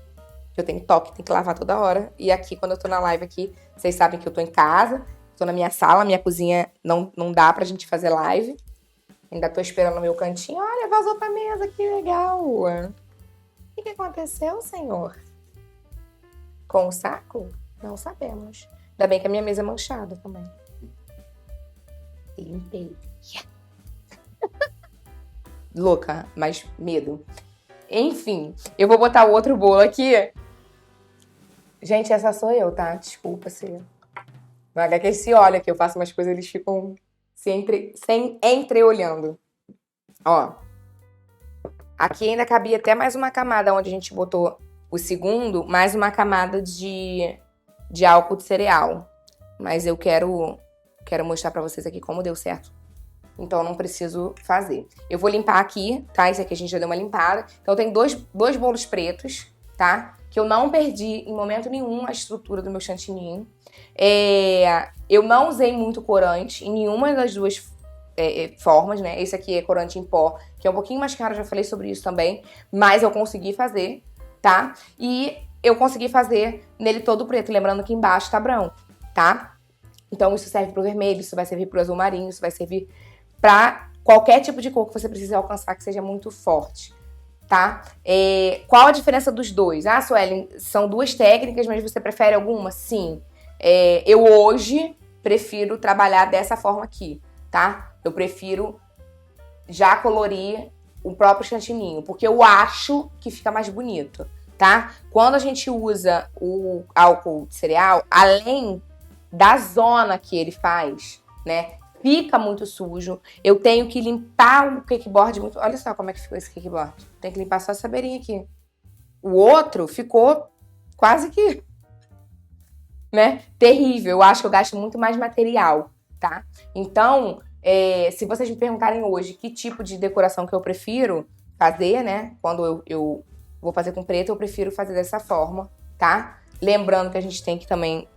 [SPEAKER 1] Eu tenho toque, tenho que lavar toda hora. E aqui, quando eu tô na live aqui, vocês sabem que eu tô em casa, tô na minha sala, minha cozinha não dá pra gente fazer live. Ainda tô esperando no meu cantinho. Olha, vazou pra mesa, que legal. O que aconteceu, senhor? Com o saco? Não sabemos. Ainda bem que a minha mesa é manchada também. Limpei. Louca, mas medo. Enfim, eu vou botar o outro bolo aqui. Gente, essa sou eu, tá? Desculpa se... Vaga que se olha que eu faço umas coisas, eles ficam sem entreolhando. Ó. Aqui ainda cabia até mais uma camada, onde a gente botou o segundo, mais uma camada de álcool de cereal. Mas eu quero mostrar pra vocês aqui como deu certo. Então, eu não preciso fazer. Eu vou limpar aqui, tá? Esse aqui a gente já deu uma limpada. Então, tem dois bolos pretos, tá? Que eu não perdi em momento nenhum a estrutura do meu chantininho. Eu não usei muito corante em nenhuma das duas formas, né? Esse aqui é corante em pó, que é um pouquinho mais caro, já falei sobre isso também. Mas eu consegui fazer, tá? E eu consegui fazer nele todo preto, lembrando que embaixo tá branco, tá? Então, isso serve pro vermelho, isso vai servir pro azul marinho, isso vai servir para qualquer tipo de cor que você precise alcançar que seja muito forte, tá? Qual a diferença dos dois? Suelen, são duas técnicas, mas você prefere alguma? Sim. Eu hoje prefiro trabalhar dessa forma aqui, tá? Eu prefiro já colorir o próprio chantininho, porque eu acho que fica mais bonito, tá? Quando a gente usa o álcool de cereal, além da zona que ele faz, né? fica muito sujo. Eu tenho que limpar o cakeboard muito. Olha só como é que ficou esse cakeboard. Tem que limpar só essa beirinha aqui. O outro ficou quase que, né, terrível. Eu acho que eu gasto muito mais material, tá? Então, se vocês me perguntarem hoje que tipo de decoração que eu prefiro fazer, né? Quando eu vou fazer com preto, eu prefiro fazer dessa forma, tá? Lembrando que a gente tem que também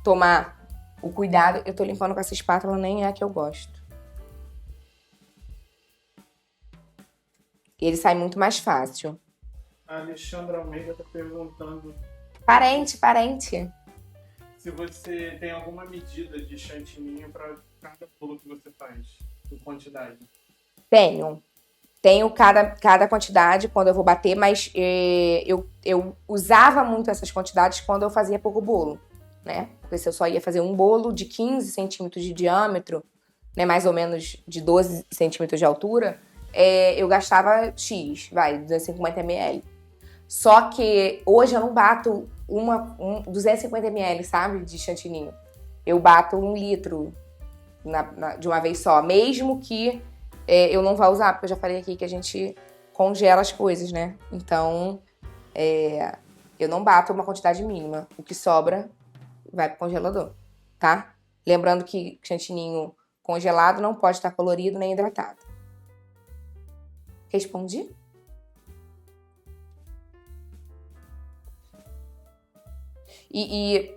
[SPEAKER 1] tomar o cuidado. Eu tô limpando com essa espátula, nem é a que eu gosto. Ele sai muito mais fácil.
[SPEAKER 2] A Alexandra Almeida tá perguntando
[SPEAKER 1] Parente.
[SPEAKER 2] se você tem alguma medida de chantininho para cada bolo que você faz, em quantidade.
[SPEAKER 1] Tenho cada quantidade quando eu vou bater, mas eu usava muito essas quantidades quando eu fazia pouco bolo, né? Porque se eu só ia fazer um bolo de 15 centímetros de diâmetro, né, mais ou menos de 12 centímetros de altura, eu gastava X, 250 ml. Só que hoje eu não bato 250 ml, sabe, de chantininho. Eu bato 1 litro de uma vez só, mesmo que eu não vá usar, porque eu já falei aqui que a gente congela as coisas, né? Então, eu não bato uma quantidade mínima. O que sobra vai pro congelador, tá? Lembrando que chantininho congelado não pode estar colorido nem hidratado. Respondi? E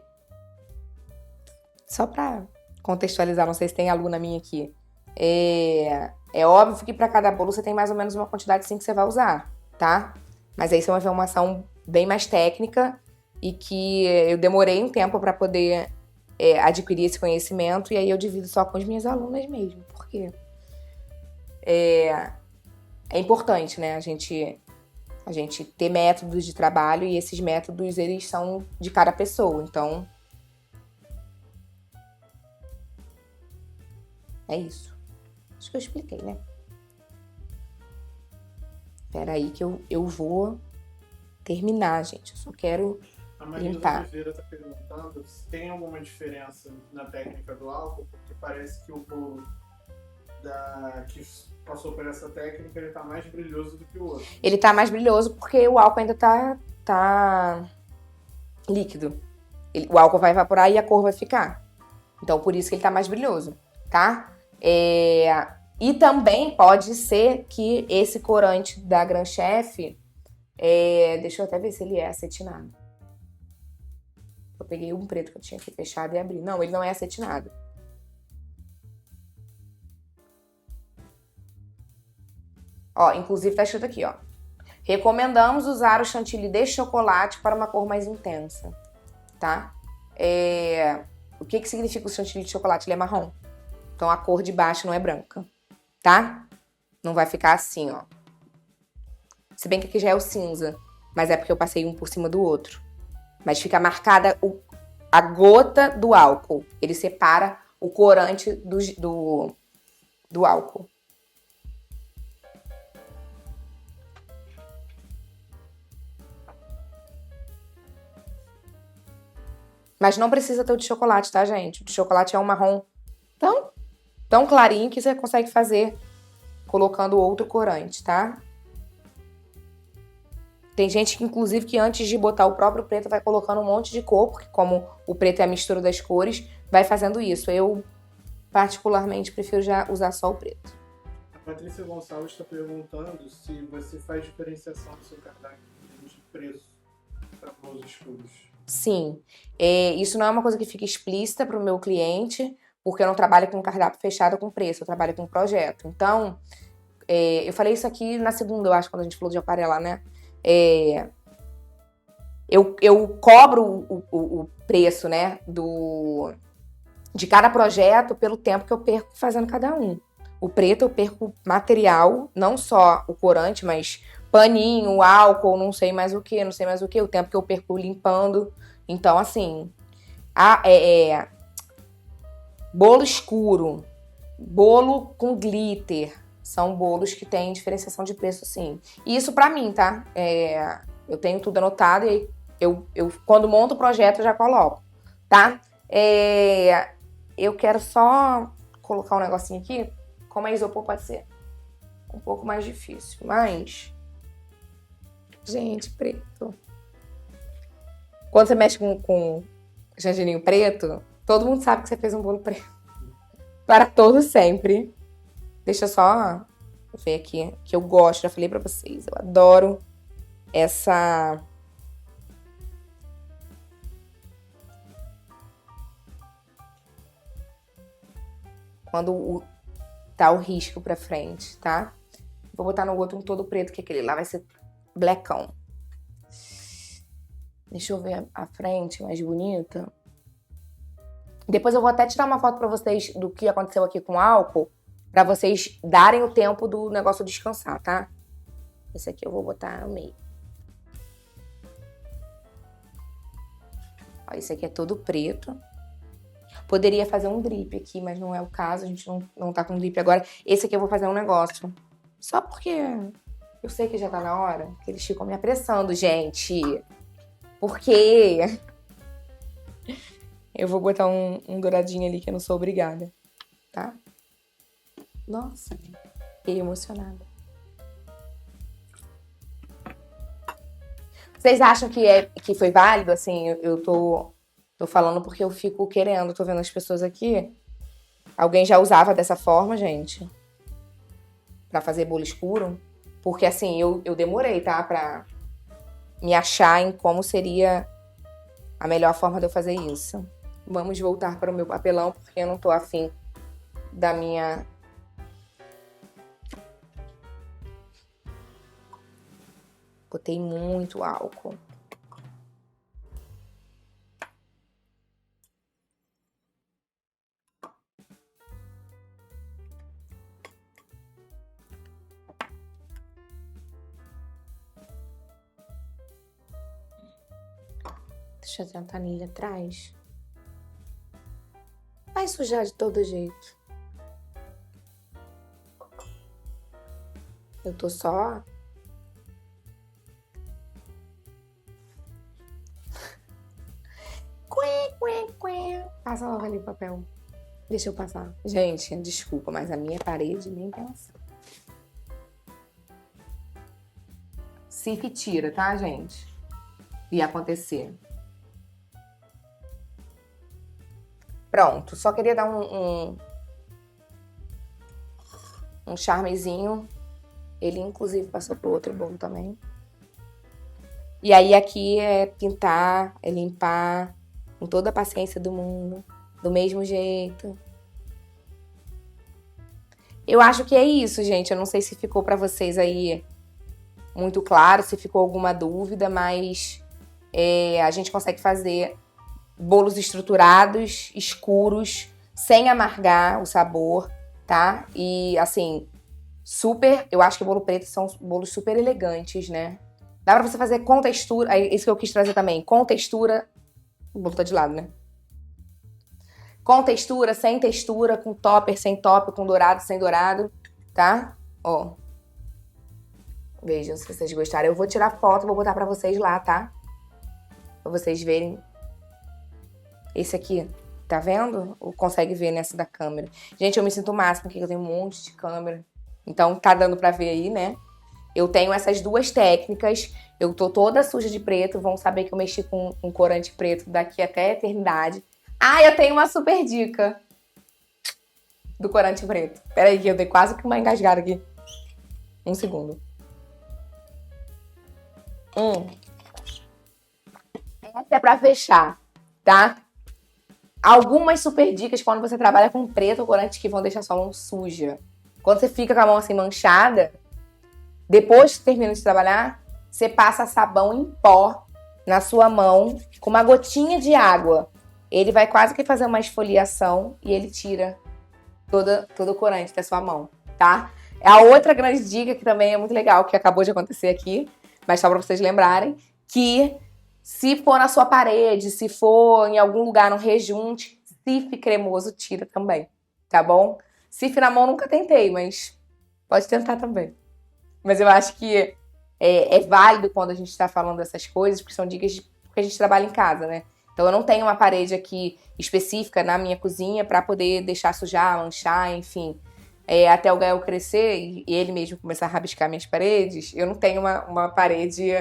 [SPEAKER 1] só pra contextualizar, não sei se tem aluna minha aqui. É óbvio que para cada bolo você tem mais ou menos uma quantidade sim que você vai usar, tá? Mas isso é uma informação bem mais técnica e que eu demorei um tempo para poder adquirir esse conhecimento, e aí eu divido só com as minhas alunas mesmo, porque é importante, né? A gente ter métodos de trabalho, e esses métodos, eles são de cada pessoa. Então, é isso. Acho que eu expliquei, né? Espera aí que eu vou terminar, gente. Eu só quero
[SPEAKER 2] A Maria
[SPEAKER 1] limpar.
[SPEAKER 2] Oliveira está perguntando se tem alguma diferença na técnica do álcool, porque parece que o bolo que passou por essa técnica, ele tá mais brilhoso do que o outro.
[SPEAKER 1] Ele tá mais brilhoso porque o álcool ainda tá líquido. O álcool vai evaporar e a cor vai ficar. Então, por isso que ele tá mais brilhoso, tá? E também pode ser que esse corante da Gran Chef, deixa eu até ver se ele é acetinado. Eu peguei um preto que eu tinha aqui fechado e abri. Não, ele não é acetinado. Ó, inclusive tá escrito aqui, ó. Recomendamos usar o chantilly de chocolate para uma cor mais intensa, tá? O que significa o chantilly de chocolate? Ele é marrom. Então a cor de baixo não é branca, tá? Não vai ficar assim, ó. Se bem que aqui já é o cinza, mas é porque eu passei um por cima do outro. Mas fica marcada a gota do álcool. Ele separa o corante do álcool. Mas não precisa ter o de chocolate, tá, gente? O de chocolate é um marrom tão clarinho que você consegue fazer colocando outro corante, tá? Tem gente que, inclusive, que antes de botar o próprio preto vai colocando um monte de cor, porque como o preto é a mistura das cores, vai fazendo isso. Eu, particularmente, prefiro já usar só o preto.
[SPEAKER 2] A Patrícia Gonçalves está perguntando se você faz diferenciação no seu cardápio de preço para bolos escuros.
[SPEAKER 1] Sim. Isso não é uma coisa que fica explícita para o meu cliente, porque eu não trabalho com cardápio fechado com preço, eu trabalho com projeto. Então, eu falei isso aqui na segunda, eu acho, quando a gente falou de aquarela, né? Eu cobro o preço, né, de cada projeto pelo tempo que eu perco fazendo cada um. O preto eu perco material, não só o corante, mas paninho, álcool, não sei mais o que, o tempo que eu perco limpando. Então, assim, bolo escuro, bolo com glitter, são bolos que têm diferenciação de preço, sim. E isso pra mim, tá? Eu tenho tudo anotado e eu quando monto o projeto, eu já coloco, tá? Eu quero só colocar um negocinho aqui. Como é isopor, pode ser um pouco mais difícil. Mas, gente, preto. Quando você mexe com gergelim preto, todo mundo sabe que você fez um bolo preto. Para todo sempre. Deixa eu só ver aqui, que eu gosto. Já falei pra vocês. Eu adoro essa... Quando tá o risco pra frente, tá? Vou botar no outro um todo preto, que aquele lá vai ser blackão. Deixa eu ver a frente mais bonita. Depois eu vou até tirar uma foto pra vocês do que aconteceu aqui com o álcool, pra vocês darem o tempo do negócio descansar, tá? Esse aqui eu vou botar no meio. Ó, esse aqui é todo preto. Poderia fazer um drip aqui, mas não é o caso. A gente não tá com drip agora. Esse aqui eu vou fazer um negócio. Só porque eu sei que já tá na hora. Que eles ficam me apressando, gente. Por quê? Eu vou botar um douradinho ali que eu não sou obrigada. Tá? Nossa. Fiquei emocionada. Vocês acham que foi válido? Assim, eu tô falando porque eu fico querendo. Tô vendo as pessoas aqui. Alguém já usava dessa forma, gente? Pra fazer bolo escuro? Porque, assim, eu demorei, tá? Pra me achar em como seria a melhor forma de eu fazer isso. Vamos voltar para o meu papelão, porque eu não tô afim da minha... Botei muito álcool. Deixa eu tentar nele atrás. Vai sujar de todo jeito. Eu tô só... Passa logo ali o papel. Deixa eu passar. Gente, desculpa, mas a minha parede nem pensa. Cif tira, tá, gente? Ia acontecer. Pronto, só queria dar um charmezinho. Ele, inclusive, passou pro outro bolo também. E aí, aqui é pintar, é limpar com toda a paciência do mundo, do mesmo jeito. Eu acho que é isso, gente. Eu não sei se ficou pra vocês aí muito claro, se ficou alguma dúvida, mas a gente consegue fazer bolos estruturados, escuros, sem amargar o sabor, tá? E, assim, eu acho que bolo preto são bolos super elegantes, né? Dá pra você fazer com textura, isso que eu quis trazer também, com textura, o bolo tá de lado, né? Com textura, sem textura, com topper, sem topper, com dourado, sem dourado, tá? Ó. Vejam se vocês gostaram. Eu vou tirar foto, vou botar pra vocês lá, tá? Pra vocês verem. Esse aqui, tá vendo? Ou consegue ver nessa da câmera? Gente, eu me sinto o máximo, porque eu tenho um monte de câmera. Então, tá dando pra ver aí, né? Eu tenho essas duas técnicas. Eu tô toda suja de preto. Vão saber que eu mexi com corante preto daqui até a eternidade. Ah, eu tenho uma super dica do corante preto. Pera aí, que eu dei quase que uma engasgada aqui. Um segundo. Essa é pra fechar, tá? Algumas super dicas quando você trabalha com preto ou corante que vão deixar sua mão suja. Quando você fica com a mão assim manchada, depois que termina de trabalhar, você passa sabão em pó na sua mão com uma gotinha de água. Ele vai quase que fazer uma esfoliação e ele tira todo o corante da sua mão, tá? A outra grande dica que também é muito legal, que acabou de acontecer aqui, mas só pra vocês lembrarem, que se for na sua parede, se for em algum lugar no rejunte, Cif cremoso tira também, tá bom? Cif na mão nunca tentei, mas pode tentar também. Mas eu acho que é válido quando a gente tá falando dessas coisas, porque são dicas porque a gente trabalha em casa, né? Então eu não tenho uma parede aqui específica na minha cozinha para poder deixar sujar, manchar, enfim. Até o Gael crescer e ele mesmo começar a rabiscar minhas paredes, eu não tenho uma parede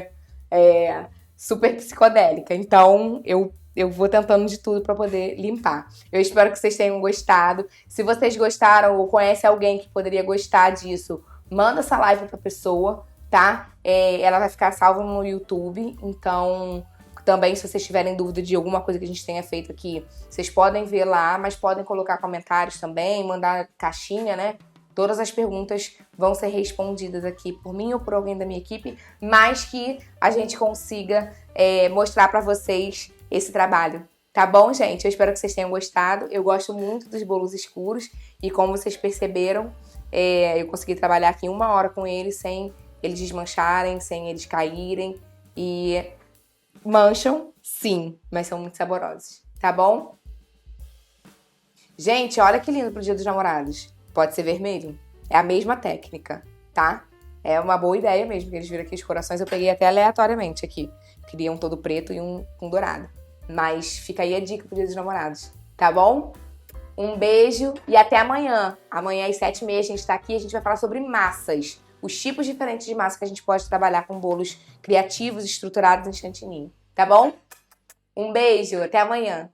[SPEAKER 1] super psicodélica. Então eu vou tentando de tudo para poder limpar. Eu espero que vocês tenham gostado. Se vocês gostaram ou conhecem alguém que poderia gostar disso, manda essa live pra pessoa, tá? Ela vai ficar salva no YouTube, então também se vocês tiverem dúvida de alguma coisa que a gente tenha feito aqui, vocês podem ver lá, mas podem colocar comentários também, mandar caixinha, né? Todas as perguntas vão ser respondidas aqui por mim ou por alguém da minha equipe, mas que a gente consiga mostrar pra vocês esse trabalho. Tá bom, gente? Eu espero que vocês tenham gostado. Eu gosto muito dos bolos escuros e como vocês perceberam, eu consegui trabalhar aqui 1 hora com eles sem eles desmancharem, sem eles caírem. E mancham, sim, mas são muito saborosos. Tá bom? Gente, olha que lindo pro Dia dos Namorados. Pode ser vermelho. É a mesma técnica, tá? É uma boa ideia mesmo, que eles viram aqui os corações. Eu peguei até aleatoriamente aqui. Queria um todo preto e um com dourado. Mas fica aí a dica pro Dia dos Namorados, tá bom? Um beijo e até amanhã. Amanhã às 7h30 a gente tá aqui e a gente vai falar sobre massas. Os tipos diferentes de massa que a gente pode trabalhar com bolos criativos, estruturados em chantilly. Tá bom? Um beijo, até amanhã.